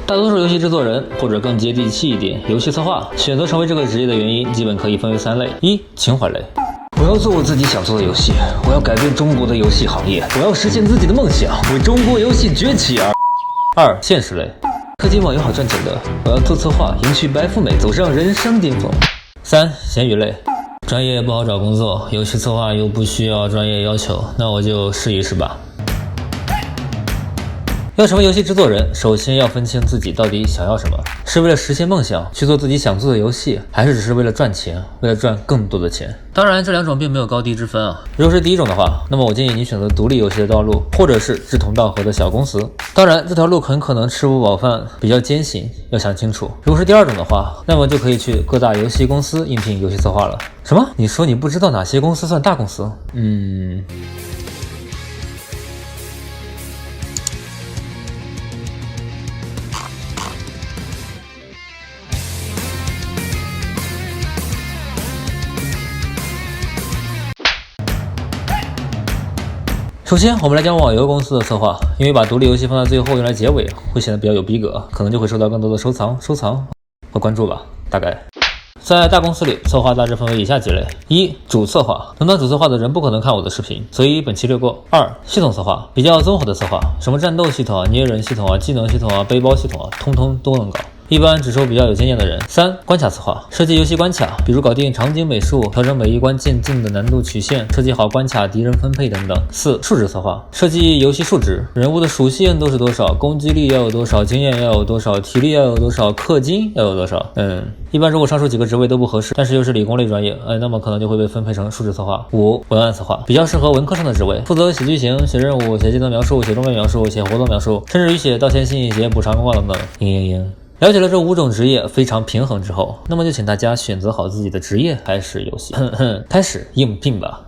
大多数游戏制作人，或者更接地气一点，游戏策划选择成为这个职业的原因，基本可以分为3类：一、情怀类。我要做我自己想做的游戏，我要改变中国的游戏行业，我要实现自己的梦想，为中国游戏崛起而。2、现实类。科技网友好赚钱的，我要做策划，迎娶白富美，走上人生巅峰。3、闲鱼类。专业不好找工作，游戏策划又不需要专业要求，那我就试一试吧。要成为游戏制作人，首先要分清自己到底想要什么，是为了实现梦想去做自己想做的游戏，还是只是为了赚钱，为了赚更多的钱？当然这2种并没有高低之分啊。如果是第一种的话，那么我建议你选择独立游戏的道路，或者是志同道合的小公司。当然这条路很可能吃不饱饭，比较艰辛，要想清楚。如果是第2种的话，那么就可以去各大游戏公司应聘游戏策划了。什么？你说你不知道哪些公司算大公司？首先我们来讲网游公司的策划，因为把独立游戏放在最后用来结尾，会显得比较有逼格，可能就会受到更多的收藏和关注吧。大概在大公司里，策划大致分为以下几类：一、主策划，能当主策划的人不可能看我的视频，所以本期略过。2、系统策划，比较综合的策划，什么战斗系统啊、捏人系统啊、技能系统啊、背包系统啊，通通都能搞，一般只收比较有经验的人。3、关卡策划，设计游戏关卡，比如搞定场景美术，调整每一关渐进的难度曲线，设计好关卡敌人分配等等。4、数值策划，设计游戏数值，人物的属性都是多少，攻击力要有多少，经验要有多少，体力要有多少，氪金要有多少。一般如果上述几个职位都不合适，但是又是理工类专业，那么可能就会被分配成数值策划。5、文案策划，比较适合文科生的职位，负责写剧情、写任务、写技能描述、写中文描述、写活动描述，甚至于写道歉信、写补偿公告等等。了解了这5种职业非常平衡之后，那么就请大家选择好自己的职业，开始游戏，开始应聘吧。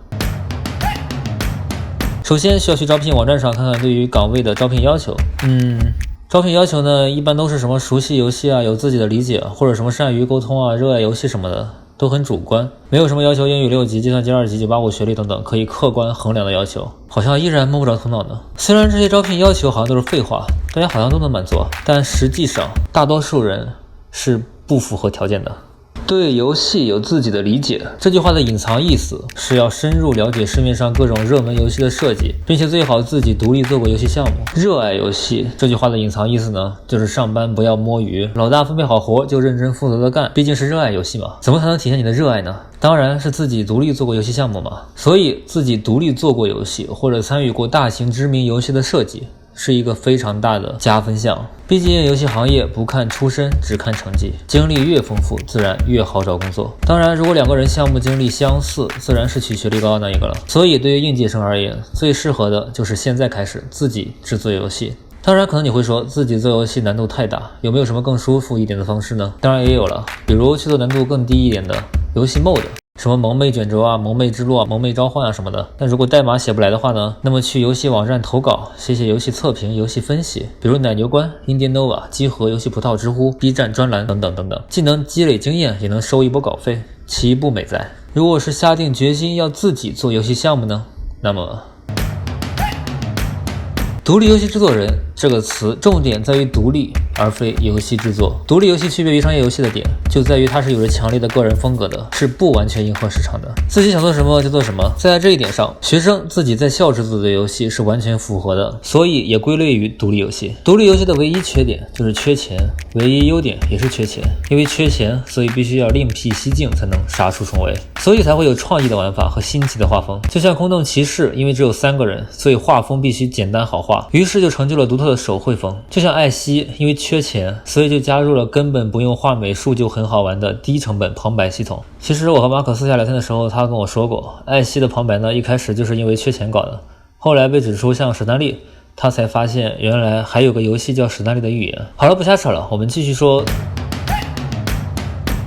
首先需要去招聘网站上看看对于岗位的招聘要求。招聘要求呢，一般都是什么熟悉游戏啊，有自己的理解，或者什么善于沟通啊，热爱游戏什么的，都很主观，没有什么要求英语6级、计算机2级、985学历等等可以客观衡量的要求，好像依然摸不着头脑呢。虽然这些招聘要求好像都是废话，大家好像都能满足，但实际上大多数人是不符合条件的。对游戏有自己的理解，这句话的隐藏意思是要深入了解市面上各种热门游戏的设计，并且最好自己独立做过游戏项目。热爱游戏这句话的隐藏意思呢，就是上班不要摸鱼，老大分配好活就认真负责的干，毕竟是热爱游戏嘛。怎么才能体现你的热爱呢？当然是自己独立做过游戏项目嘛。所以自己独立做过游戏，或者参与过大型知名游戏的设计，是一个非常大的加分项。毕竟游戏行业不看出身，只看成绩，经历越丰富自然越好找工作。当然如果2个人项目经历相似，自然是取学历高的那一个了。所以对于应届生而言，最适合的就是现在开始自己制作游戏。当然可能你会说自己做游戏难度太大，有没有什么更舒服一点的方式呢？当然也有了，比如去做难度更低一点的游戏 mode，什么蒙昧卷轴啊、蒙昧之路啊、蒙昧召唤啊什么的。但如果代码写不来的话呢，那么去游戏网站投稿，写写游戏测评、游戏分析，比如奶牛关、Indian Nova、集合、游戏葡萄、知乎、B 站专栏等等等等，既能积累经验，也能收一波稿费，岂不美哉？如果是下定决心要自己做游戏项目呢，那么独立游戏制作人这个词重点在于独立，而非游戏制作。独立游戏区别于商业游戏的点，就在于它是有着强烈的个人风格的，是不完全迎合市场的，自己想做什么就做什么。在这一点上，学生自己在校制作的游戏是完全符合的，所以也归类于独立游戏。独立游戏的唯一缺点就是缺钱，唯一优点也是缺钱。因为缺钱，所以必须要另辟蹊径才能杀出重围，所以才会有创意的玩法和新奇的画风。就像空洞骑士，因为只有3个人，所以画风必须简单好画，于是就成就了独特的手绘风。就像艾希，因为缺钱，所以就加入了根本不用画美术就很好玩的低成本旁白系统。其实我和马可私下聊天的时候，他跟我说过，艾希的旁白呢，一开始就是因为缺钱搞的，后来被指出像史丹利，他才发现原来还有个游戏叫史丹利的预言。好了，不瞎扯了，我们继续说。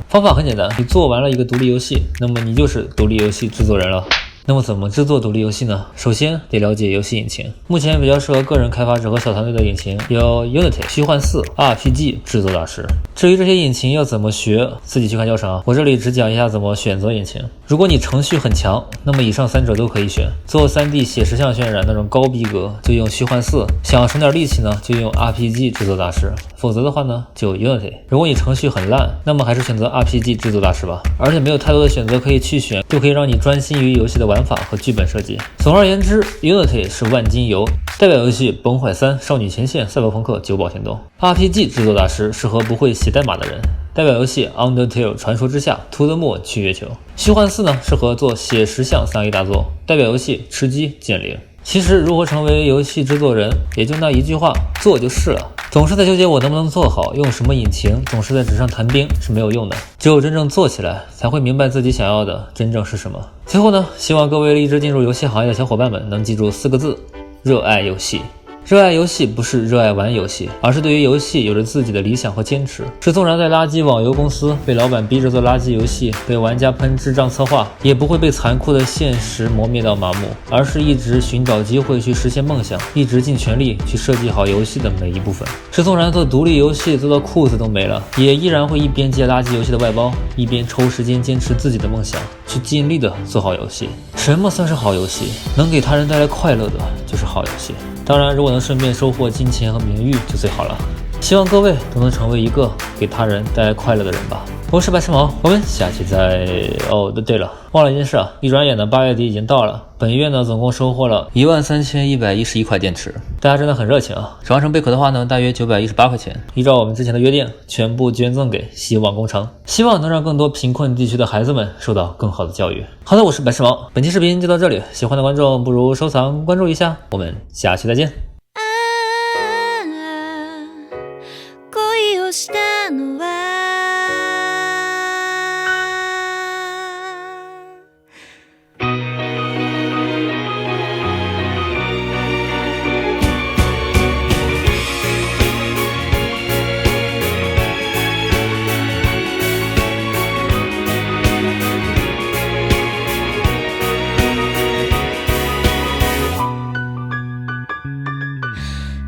方法很简单，你做完了一个独立游戏，那么你就是独立游戏制作人了。那么怎么制作独立游戏呢？首先得了解游戏引擎。目前比较适合个人开发者和小团队的引擎有 Unity、虚幻4、RPG 制作大师。至于这些引擎要怎么学，自己去看教程啊。我这里只讲一下怎么选择引擎。如果你程序很强，那么以上3者都可以选。做 3D 写实像渲染那种高逼格就用虚幻4，想省点力气呢就用 RPG 制作大师。否则的话呢就 Unity。如果你程序很烂，那么还是选择 RPG 制作大师吧，而且没有太多的选择可以去选，就可以让你专心于游戏的玩法和剧本设计。总而言之 Unity 是万金油，代表游戏崩坏3、少女前线、赛博朋克、九宝天东。 RPG 制作大师适合不会写代码的人，代表游戏 Undertale 传说之下、To the Moon 去月球。虚幻4呢适合做写实向3A 大作，代表游戏吃鸡、剑灵。其实如何成为游戏制作人，也就那一句话，做就是了。总是在纠结我能不能做好，用什么引擎，总是在纸上谈兵是没有用的，只有真正做起来，才会明白自己想要的真正是什么。最后呢，希望各位立志进入游戏行业的小伙伴们能记住4个字：热爱游戏。热爱游戏不是热爱玩游戏，而是对于游戏有着自己的理想和坚持。是纵然在垃圾网游公司被老板逼着做垃圾游戏，被玩家喷智障策划，也不会被残酷的现实磨灭到麻木，而是一直寻找机会去实现梦想，一直尽全力去设计好游戏的每一部分。是纵然做独立游戏做到裤子都没了，也依然会一边接垃圾游戏的外包，一边抽时间坚持自己的梦想，去尽力的做好游戏。什么算是好游戏？能给他人带来快乐的就是好游戏。当然，如果能顺便收获金钱和名誉就最好了。希望各位都能成为一个给他人带来快乐的人吧。我是白痴毛，我们下期再……哦，对了，忘了一件事啊，一转眼呢8月底已经到了，本月呢总共收获了13111块电池，大家真的很热情啊！转换成贝壳的话呢，大约918块钱，依照我们之前的约定，全部捐赠给希望工程，希望能让更多贫困地区的孩子们受到更好的教育。好的，我是白痴毛，本期视频就到这里，喜欢的观众不如收藏关注一下，我们下期再见。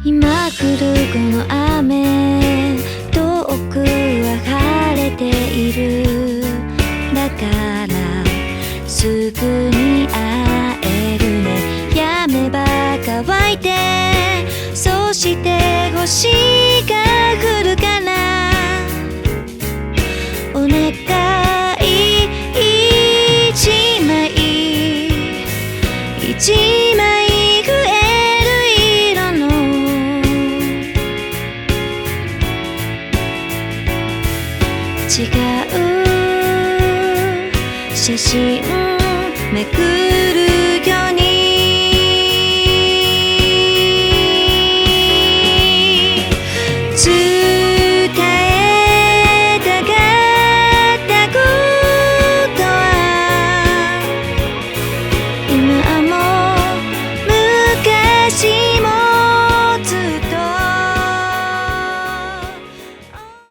今降るこの雨、遠くは晴れている。だからすぐに会えるね。やめば乾いて、そして星が降るかな。お願い一枚一枚違う写真めく